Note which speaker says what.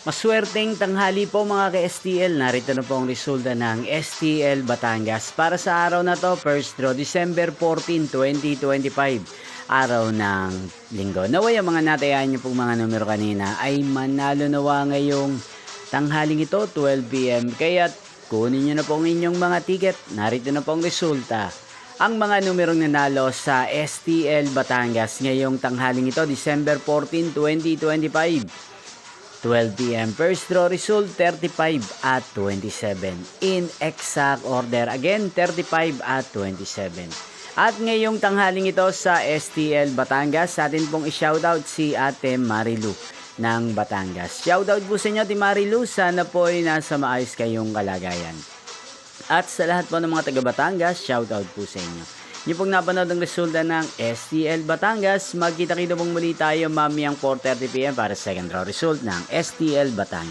Speaker 1: Maswerteng tanghali po mga ka-STL. Narito na po ang resulta ng STL Batangas. Para sa araw na to, first draw, December 14, 2025. Araw ng linggo. Naway ang mga natayaan niyo pong mga numero kanina ay manalo nawa ngayong tanghaling ito, 12 PM. Kaya kunin niyo na po ang inyong mga ticket. Narito na po ang resulta. Ang mga numerong nanalo sa STL Batangas ngayong tanghaling ito, December 14, 2025. 12 PM. First draw result, 35 at 27. In exact order. Again, 35 at 27. At ngayong tanghaling ito sa STL Batangas, sa atin pong i-shoutout si Ate Marilu ng Batangas. Shoutout po sa inyo, Ate Marilu. Sana po ay nasa maayos kayong kalagayan. At sa lahat po ng mga taga Batangas, shoutout po sa inyo. Yung pong napanood ang resulta ng STL Batangas, magkita-kita pong muli tayo mamayang 4:30 PM para sa second draw result ng STL Batangas.